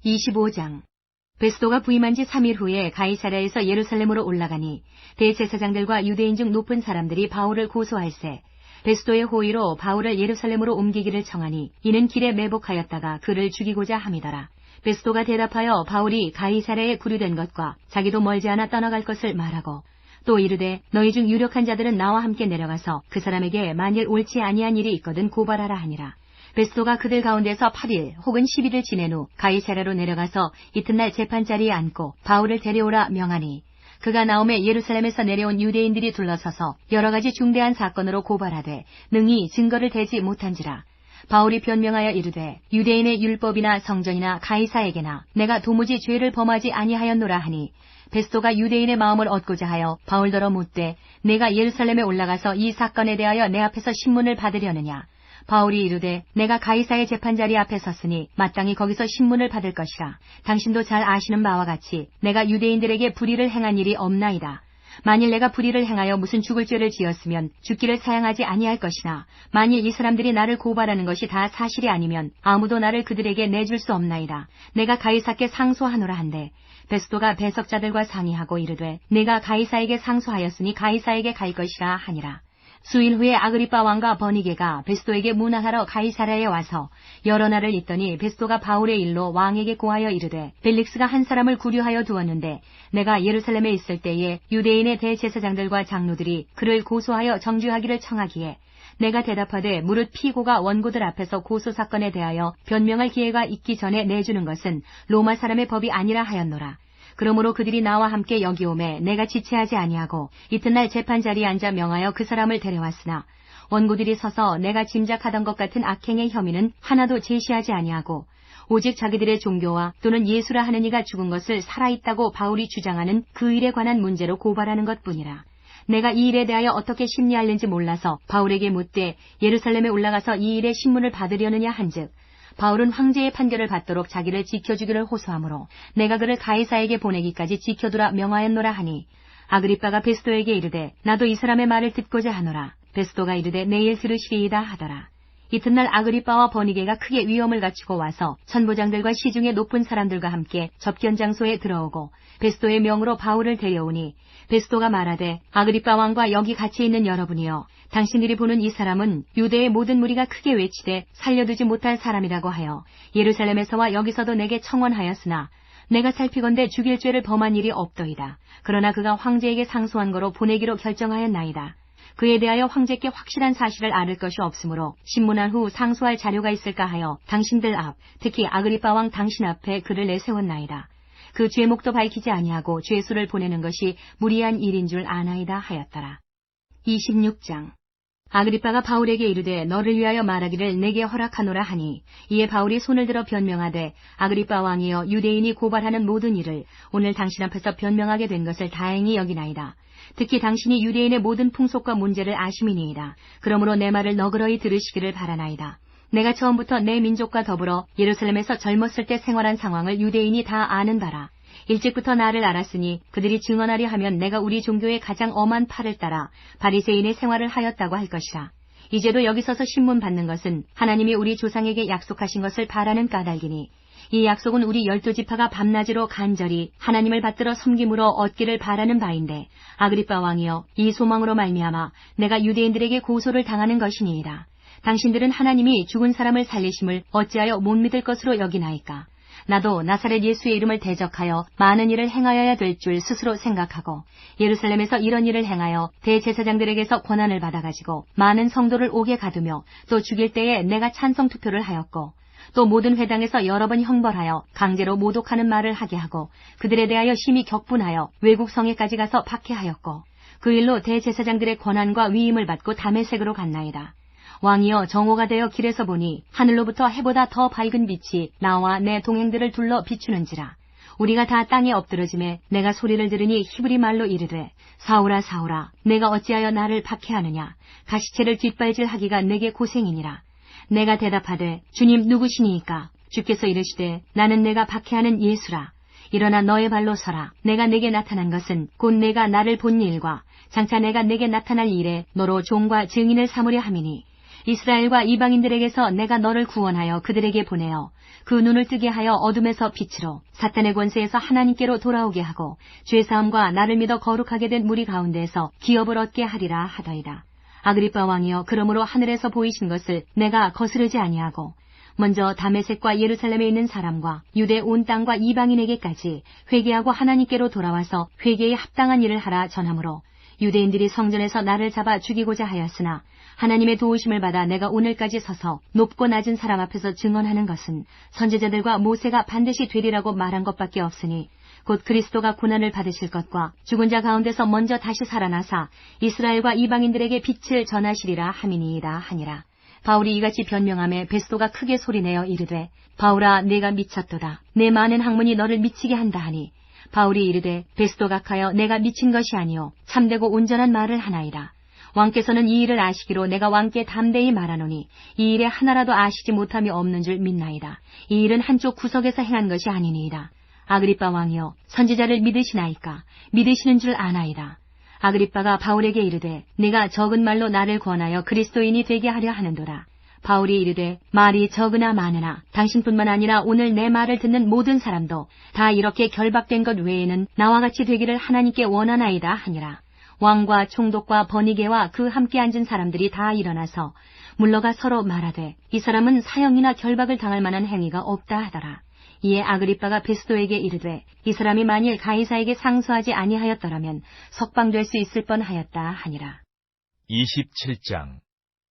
25장. 베스도가 부임한 지 3일 후에 가이사랴에서 예루살렘으로 올라가니 대제사장들과 유대인 중 높은 사람들이 바울을 고소할세 베스도의 호의로 바울을 예루살렘으로 옮기기를 청하니 이는 길에 매복하였다가 그를 죽이고자 함이더라. 베스도가 대답하여 바울이 가이사랴에 구류된 것과 자기도 멀지 않아 떠나갈 것을 말하고 또 이르되 너희 중 유력한 자들은 나와 함께 내려가서 그 사람에게 만일 옳지 아니한 일이 있거든 고발하라 하니라. 베스도가 그들 가운데서 8일 혹은 10일을 지낸 후 가이사랴로 내려가서 이튿날 재판자리에 앉고 바울을 데려오라 명하니 그가 나오매 예루살렘에서 내려온 유대인들이 둘러서서 여러 가지 중대한 사건으로 고발하되 능히 증거를 대지 못한지라. 바울이 변명하여 이르되 유대인의 율법이나 성전이나 가이사에게나 내가 도무지 죄를 범하지 아니하였노라 하니 베스도가 유대인의 마음을 얻고자 하여 바울더러 묻되 내가 예루살렘에 올라가서 이 사건에 대하여 내 앞에서 신문을 받으려느냐. 바울이 이르되 내가 가이사의 재판자리 앞에 섰으니 마땅히 거기서 신문을 받을 것이라. 당신도 잘 아시는 바와 같이 내가 유대인들에게 불의를 행한 일이 없나이다. 만일 내가 불의를 행하여 무슨 죽을 죄를 지었으면 죽기를 사양하지 아니할 것이나 만일 이 사람들이 나를 고발하는 것이 다 사실이 아니면 아무도 나를 그들에게 내줄 수 없나이다. 내가 가이사께 상소하노라 한대 베스도가 배석자들과 상의하고 이르되 내가 가이사에게 상소하였으니 가이사에게 갈 것이라 하니라. 수일 후에 아그리빠 왕과 버니게가 베스도에게 문안하러 가이사랴에 와서 여러 날을 있더니 베스도가 바울의 일로 왕에게 고하여 이르되 벨릭스가 한 사람을 구류하여 두었는데 내가 예루살렘에 있을 때에 유대인의 대제사장들과 장로들이 그를 고소하여 정죄하기를 청하기에 내가 대답하되 무릇 피고가 원고들 앞에서 고소사건에 대하여 변명할 기회가 있기 전에 내주는 것은 로마 사람의 법이 아니라 하였노라. 그러므로 그들이 나와 함께 여기 오매 내가 지체하지 아니하고 이튿날 재판자리에 앉아 명하여 그 사람을 데려왔으나 원고들이 서서 내가 짐작하던 것 같은 악행의 혐의는 하나도 제시하지 아니하고 오직 자기들의 종교와 또는 예수라 하는 이가 죽은 것을 살아있다고 바울이 주장하는 그 일에 관한 문제로 고발하는 것뿐이라. 내가 이 일에 대하여 어떻게 심리하는지 몰라서 바울에게 묻되 예루살렘에 올라가서 이 일의 신문을 받으려느냐 한즉 바울은 황제의 판결을 받도록 자기를 지켜주기를 호소하므로 내가 그를 가이사에게 보내기까지 지켜두라 명하였노라 하니 아그리빠가 베스도에게 이르되 나도 이 사람의 말을 듣고자 하노라. 베스도가 이르되 내일 들으시리이다 하더라. 이튿날 아그리빠와 버니게가 크게 위험을 갖추고 와서 천부장들과 시중의 높은 사람들과 함께 접견 장소에 들어오고 베스도의 명으로 바울을 데려오니 베스도가 말하되 아그리빠 왕과 여기 같이 있는 여러분이여 당신들이 보는 이 사람은 유대의 모든 무리가 크게 외치되 살려두지 못할 사람이라고 하여 예루살렘에서와 여기서도 내게 청원하였으나 내가 살피건대 죽일 죄를 범한 일이 없더이다. 그러나 그가 황제에게 상소한 거로 보내기로 결정하였나이다. 그에 대하여 황제께 확실한 사실을 알을 것이 없으므로 신문한 후 상소할 자료가 있을까 하여 당신들 앞, 특히 아그리빠 왕 당신 앞에 그를 내세웠나이다. 그 죄목도 밝히지 아니하고 죄수를 보내는 것이 무리한 일인 줄 아나이다 하였더라. 26장. 아그리빠가 바울에게 이르되 너를 위하여 말하기를 내게 허락하노라 하니 이에 바울이 손을 들어 변명하되 아그리빠 왕이여 유대인이 고발하는 모든 일을 오늘 당신 앞에서 변명하게 된 것을 다행히 여기나이다. 특히 당신이 유대인의 모든 풍속과 문제를 아심이니이다. 그러므로 내 말을 너그러이 들으시기를 바라나이다. 내가 처음부터 내 민족과 더불어 예루살렘에서 젊었을 때 생활한 상황을 유대인이 다 아는 바라. 일찍부터 나를 알았으니 그들이 증언하려 하면 내가 우리 종교의 가장 엄한 팔을 따라 바리새인의 생활을 하였다고 할 것이라. 이제도 여기 서서 신문 받는 것은 하나님이 우리 조상에게 약속하신 것을 바라는 까닭이니 이 약속은 우리 12지파가 밤낮으로 간절히 하나님을 받들어 섬김으로 얻기를 바라는 바인데 아그리빠 왕이여 이 소망으로 말미암아 내가 유대인들에게 고소를 당하는 것이니이다. 당신들은 하나님이 죽은 사람을 살리심을 어찌하여 못 믿을 것으로 여기나이까. 나도 나사렛 예수의 이름을 대적하여 많은 일을 행하여야 될 줄 스스로 생각하고 예루살렘에서 이런 일을 행하여 대제사장들에게서 권한을 받아가지고 많은 성도를 옥에 가두며 또 죽일 때에 내가 찬성 투표를 하였고 또 모든 회당에서 여러 번 형벌하여 강제로 모독하는 말을 하게 하고 그들에 대하여 심히 격분하여 외국 성에까지 가서 박해하였고 그 일로 대제사장들의 권한과 위임을 받고 다메섹으로 갔나이다. 왕이여 정오가 되어 길에서 보니 하늘로부터 해보다 더 밝은 빛이 나와 내 동행들을 둘러 비추는지라. 우리가 다 땅에 엎드러짐에 내가 소리를 들으니 히브리 말로 이르되 사울아 사울아 내가 어찌하여 나를 박해하느냐. 가시체를 뒷발질하기가 내게 고생이니라. 내가 대답하되 주님 누구시니이까. 주께서 이르시되 나는 내가 박해하는 예수라. 일어나 너의 발로 서라. 내가 내게 나타난 것은 곧 내가 나를 본 일과 장차 내가 내게 나타날 일에 너로 종과 증인을 삼으려 함이니 이스라엘과 이방인들에게서 내가 너를 구원하여 그들에게 보내어 그 눈을 뜨게 하여 어둠에서 빛으로 사탄의 권세에서 하나님께로 돌아오게 하고 죄사함과 나를 믿어 거룩하게 된 무리 가운데에서 기업을 얻게 하리라 하더이다. 아그리빠 왕이여, 그러므로 하늘에서 보이신 것을 내가 거스르지 아니하고 먼저 다메섹과 예루살렘에 있는 사람과 유대 온 땅과 이방인에게까지 회개하고 하나님께로 돌아와서 회개에 합당한 일을 하라 전하므로 유대인들이 성전에서 나를 잡아 죽이고자 하였으나 하나님의 도우심을 받아 내가 오늘까지 서서 높고 낮은 사람 앞에서 증언하는 것은 선지자들과 모세가 반드시 되리라고 말한 것밖에 없으니 곧 그리스도가 고난을 받으실 것과 죽은 자 가운데서 먼저 다시 살아나사 이스라엘과 이방인들에게 빛을 전하시리라 함이니이다 하니라. 바울이 이같이 변명하며 베스도가 크게 소리내어 이르되, 바울아, 내가 미쳤도다. 내 많은 학문이 너를 미치게 한다 하니, 바울이 이르되, 베스도 각하여 내가 미친 것이 아니요 참되고 온전한 말을 하나이다. 왕께서는 이 일을 아시기로 내가 왕께 담대히 말하노니 이 일에 하나라도 아시지 못함이 없는 줄 믿나이다. 이 일은 한쪽 구석에서 행한 것이 아니니이다. 아그리빠 왕이여, 선지자를 믿으시나이까? 믿으시는 줄 아나이다. 아그리빠가 바울에게 이르되, 네가 적은 말로 나를 권하여 그리스도인이 되게 하려 하는도라. 바울이 이르되, 말이 적으나 많으나 당신뿐만 아니라 오늘 내 말을 듣는 모든 사람도 다 이렇게 결박된 것 외에는 나와 같이 되기를 하나님께 원하나이다 하니라. 왕과 총독과 버니게와 그 함께 앉은 사람들이 다 일어나서 물러가 서로 말하되, 이 사람은 사형이나 결박을 당할 만한 행위가 없다 하더라. 이에 아그리빠가 베스도에게 이르되, 이 사람이 만일 가이사에게 상소하지 아니하였더라면 석방될 수 있을 뻔하였다 하니라. 27장.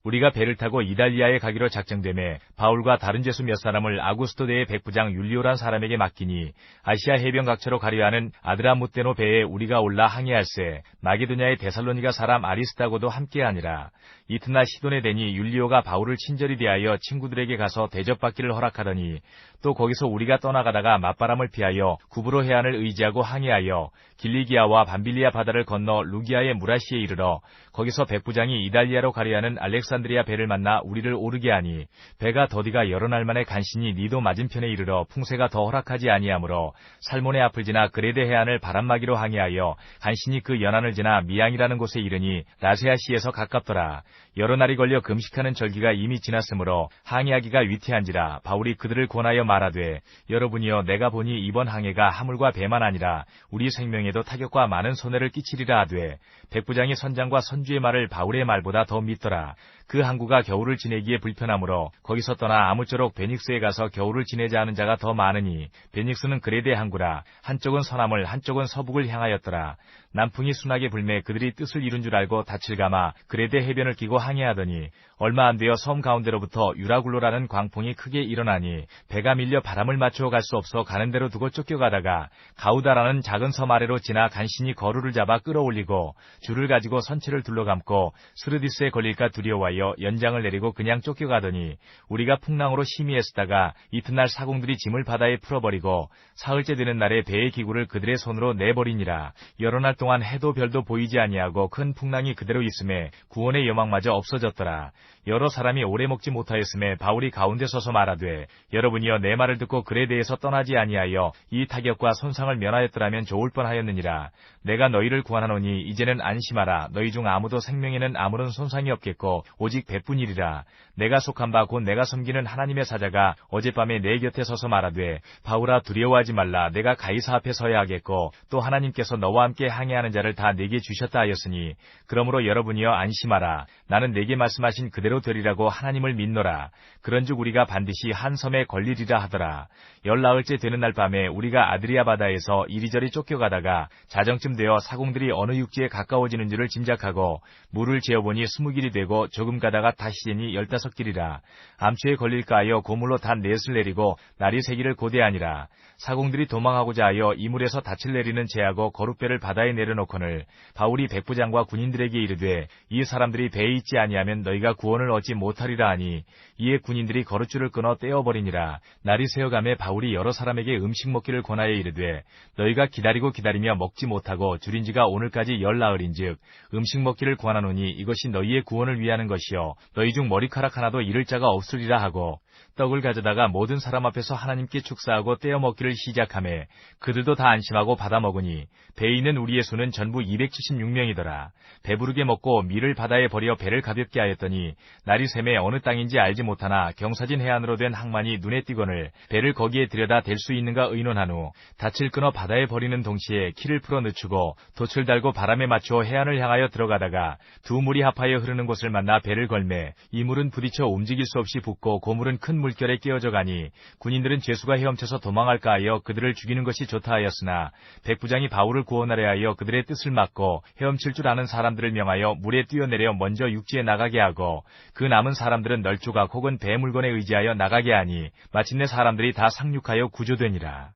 우리가 배를 타고 이달리아에 가기로 작정되매 바울과 다른 죄수 몇 사람을 아구스토대의 백부장 율리오란 사람에게 맡기니 아시아 해변 각처로 가려 하는 아드라무테노 배에 우리가 올라 항해할세 마게도냐의 데살로니가 사람 아리스타고도 함께하니라. 이튿날 시돈에 되니 율리오가 바울을 친절히 대하여 친구들에게 가서 대접받기를 허락하더니 또 거기서 우리가 떠나가다가 맞바람을 피하여 구브로 해안을 의지하고 항해하여 길리기아와 밤빌리아 바다를 건너 루기아의 무라시에 이르러 거기서 백부장이 이달리아로 가려 하는 알렉산드리아 배를 만나 우리를 오르게 하니 배가 더디가 여러 날 만에 간신히 니도 맞은편에 이르러 풍세가 더 허락하지 아니하므로 살몬의 앞을 지나 그레데 해안을 바람막이로 항해하여 간신히 그 연안을 지나 미양이라는 곳에 이르니 라세아시에서 가깝더라. 여러 날이 걸려 금식하는 절기가 이미 지났으므로 항해하기가 위태한지라. 바울이 그들을 권하여 말하되, 여러분이여, 내가 보니 이번 항해가 하물과 배만 아니라 우리 생명에도 타격과 많은 손해를 끼치리라 하되, 백부장이 선장과 선주의 말을 바울의 말보다 더 믿더라. 그 항구가 겨울을 지내기에 불편하므로 거기서 떠나 아무쪼록 베닉스에 가서 겨울을 지내자 하는 자가 더 많으니 베닉스는 그레데 항구라. 한쪽은 서남을 한쪽은 서북을 향하였더라. 남풍이 순하게 불매 그들이 뜻을 이룬 줄 알고 닻을 감아 그레데 해변을 끼고 항해하더니 얼마 안 되어 섬 가운데로부터 유라굴로라는 광풍이 크게 일어나니 배가 밀려 바람을 맞추어 갈 수 없어 가는 대로 두고 쫓겨가다가 가우다라는 작은 섬 아래로 지나 간신히 거루를 잡아 끌어올리고 줄을 가지고 선체를 둘러감고 스르디스에 걸릴까 두려워하여 연장을 내리고 그냥 쫓겨가더니 우리가 풍랑으로 심히 애쓰다가 이튿날 사공들이 짐을 바다에 풀어버리고 사흘째 되는 날에 배의 기구를 그들의 손으로 내버리니라. 여러 날 동안 해도 별도 보이지 아니하고 큰 풍랑이 그대로 있음에 구원의 여망마저 없어졌더라. 여러 사람이 오래 먹지 못하였음에 바울이 가운데 서서 말하되, 여러분이여, 내 말을 듣고 그레데에서 떠나지 아니하여 이 타격과 손상을 면하였더라면 좋을 뻔하였느니라. 내가 너희를 구원하노니 이제는 안심하라. 너희 중 아무도 생명에는 아무런 손상이 없겠고 오직 배뿐이리라. 내가 속한 바 곧 내가 섬기는 하나님의 사자가 어젯밤에 내 곁에 서서 말하되, 바울아, 두려워하지 말라. 내가 가이사 앞에 서야 하겠고 또 하나님께서 너와 함께 항해하는 자를 다 내게 주셨다 하였으니 그러므로 여러분이여 안심하라. 나는 내게 말씀하신 그대로 되리라고 하나님을 믿노라. 그런즉 우리가 반드시 한 섬에 걸리리라 하더라. 열나흘째 되는 날 밤에 우리가 아드리아 바다에서 이리저리 쫓겨가다가 자정쯤 되어 사공들이 어느 육지에 가까워지는 줄을 짐작하고 물을 재어보니 20길이 되고 조금 가다가 다시 재니 15길이라. 암초에 걸릴까 하여 고물로 단 넷을 내리고 날이 새기를 고대하니라. 사공들이 도망하고자 하여 이물에서 닻을 내리는 제하고 거룩배를 바다에 내려놓거늘 바울이 백부장과 군인들에게 이르되, 이 사람들이 배에 있지 아니하면 너희가 구원을 얻지 못하리라 하니 이에 군인들이 거룻줄을 끊어 떼어버리니라. 날이 새어가매 바울이 여러 사람에게 음식 먹기를 권하여 이르되, 너희가 기다리며 먹지 못하고 줄인 지가 오늘까지 열나흘인즉 음식 먹기를 권하노니 이것이 너희의 구원을 위하는 것이요 너희 중 머리카락 하나도 잃을 자가 없으리라 하고 떡을 가져다가 모든 사람 앞에서 하나님께 축사하고 떼어 먹기를 시작하매 그들도 다 안심하고 받아 먹으니 배에 있는 우리의 수는 전부 276명이더라. 배부르게 먹고 밀을 바다에 버려 배를 가볍게 하였더니 날이 샘에 어느 땅인지 알지 못하나 경사진 해안으로 된 항만이 눈에 띄거늘 배를 거기에 들여다 댈 수 있는가 의논한 후 닻을 끊어 바다에 버리는 동시에 키를 풀어 늦추고 돛을 달고 바람에 맞추어 해안을 향하여 들어가다가 두 물이 합하여 흐르는 곳을 만나 배를 걸매 이 물은 부딪혀 움직일 수 없이 붓고 고물은 큰 물결에 끼어져 가니 군인들은 죄수가 헤엄쳐서 도망할까 하여 그들을 죽이는 것이 좋다 하였으나 백부장이 바울을 구원하려 하여 그들의 뜻을 막고 헤엄칠 줄 아는 사람들을 명하여 물에 뛰어내려 먼저 육지에 나가게 하고 그 남은 사람들은 널조각 혹은 배 물건에 의지하여 나가게 하니 마침내 사람들이 다 상륙하여 구조되니라.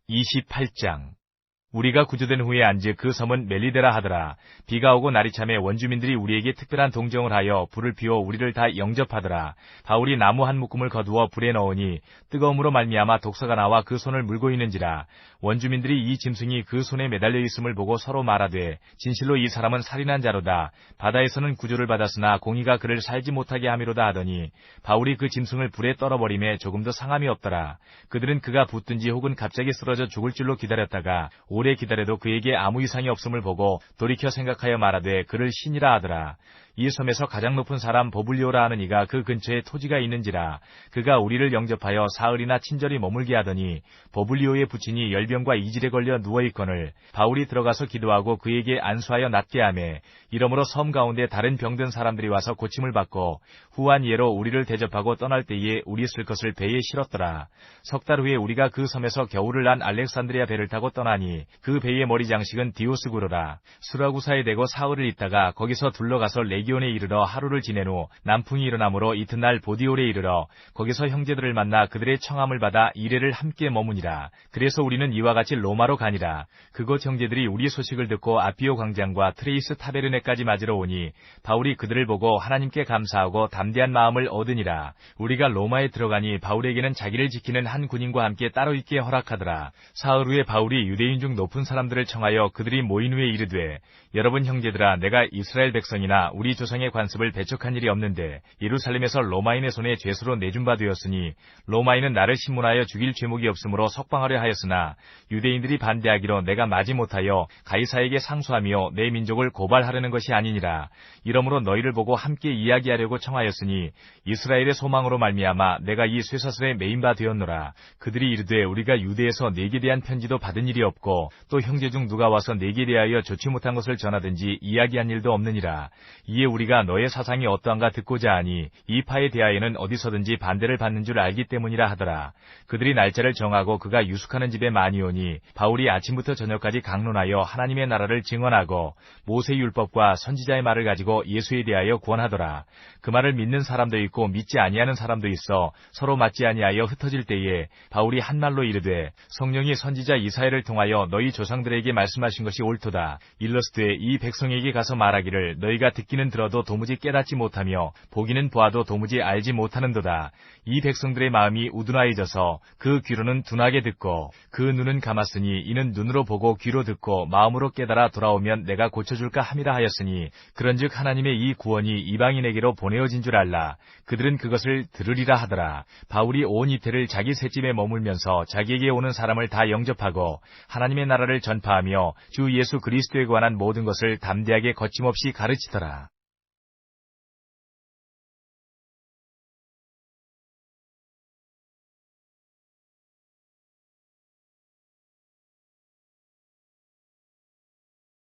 28장 우리가 구조된 후에 안즉 그 섬은 멜리데라 하더라. 비가 오고 날이 참에 원주민들이 우리에게 특별한 동정을 하여 불을 피워 우리를 다 영접하더라. 바울이 나무 한 묶음을 거두어 불에 넣으니 뜨거움으로 말미암아 독소가 나와 그 손을 물고 있는지라. 원주민들이 이 짐승이 그 손에 매달려 있음을 보고 서로 말하되 진실로 이 사람은 살인한 자로다. 바다에서는 구조를 받았으나 공의가 그를 살지 못하게 함이로다 하더니 바울이 그 짐승을 불에 떨어버림에 조금도 상함이 없더라. 그들은 그가 붙든지 혹은 갑자기 쓰러져 죽을 줄로 기다렸다가 오래 기다려도 그에게 아무 이상이 없음을 보고 돌이켜 생각하여 말하되 그를 신이라 하더라. 이 섬에서 가장 높은 사람 보블리오라 하는 이가 그 근처에 토지가 있는지라. 그가 우리를 영접하여 사흘이나 친절히 머물게 하더니 보블리오의 부친이 열병과 이질에 걸려 누워있거늘 바울이 들어가서 기도하고 그에게 안수하여 낫게 하매 이러므로 섬 가운데 다른 병든 사람들이 와서 고침을 받고 후한 예로 우리를 대접하고 떠날 때에 우리 쓸 것을 배에 실었더라. 석 달 후에 우리가 그 섬에서 겨울을 난 알렉산드리아 배를 타고 떠나니 그 배의 머리 장식은 디오스구로라. 수라구사에 대고 사흘을 있다가 거기서 둘러가서 레기온에 이르러 하루를 지낸 후 남풍이 일어나므로 이튿날 보디올에 이르러 거기서 형제들을 만나 그들의 청함을 받아 이레를 함께 머무니라. 그래서 우리는 이와 같이 로마로 가니라. 그곳 형제들이 우리 소식을 듣고 아피오 광장과 트레이스 타베르네까지 맞으러 오니 바울이 그들을 보고 하나님께 감사하고 담대한 마음을 얻으니라. 우리가 로마에 들어가니 바울에게는 자기를 지키는 한 군인과 함께 따로 있게 허락하더라. 사흘 후에 바울이 유대인 중 높은 사람들을 청하여 그들이 모인 후에 이르되 여러분 형제들아 내가 이스라엘 백성이나 우리 조상의 관습을 배척한 일이 없는데 예루살렘에서 로마인의 손에 죄수로 내준 바 되었으니 로마인은 나를 신문하여 죽일 죄목이 없으므로 석방하려 하였으나 유대인들이 반대하기로 내가 마지 못하여 가이사에게 상소하며 내 민족을 고발하려는 것이 아니니라. 이러므로 너희를 보고 함께 이야기하려고 청하였으니 이스라엘의 소망으로 말미암아 내가 이 쇠사슬에 매인 바 되었노라. 그들이 이르되 우리가 유대에서 네게 대한 편지도 받은 일이 없고 또 형제 중 누가 와서 네게 대하여 좋지 못한 것을 전하든지 이야기한 일도 없느니라. 이에 우리가 너의 사상이 어떠한가 듣고자 하니 이 파에 대하여는 어디서든지 반대를 받는 줄 알기 때문이라 하더라. 그들이 날짜를 정하고 그가 유숙하는 집에 많이 오니 바울이 아침부터 저녁까지 강론하여 하나님의 나라를 증언하고 모세의 율법과 선지자의 말을 가지고 예수에 대하여 구원하더라. 그 말을 믿는 사람도 있고 믿지 아니하는 사람도 있어 서로 맞지 아니하여 흩어질 때에 바울이 한 말로 이르되 성령이 선지자 이사야를 통하여 너희 조상들에게 말씀하신 것이 옳도다. 일러스되 이 백성에게 가서 말하기를 너희가 듣기는 들어도 도무지 깨닫지 못하며 보기는 보아도 도무지 알지 못하는도다. 이 백성들의 마음이 우둔하여져서 그 귀로는 둔하게 듣고 그 눈은 감았으니 이는 눈으로 보고 귀로 듣고 마음으로 깨달아 돌아오면 내가 고쳐줄까 함이라 하였으니 그런즉 하나님의 이 구원이 이방인에게로 보내어진 줄 알라. 그들은 그것을 들으리라 하더라. 바울이 온 이태를 자기 셋집에 머물면서 자기에게 오는 사람을 다 영접하고 하나님의 나라를 전파하며 주 예수 그리스도에 관한 모든 것을 담대하게 거침없이 가르치더라.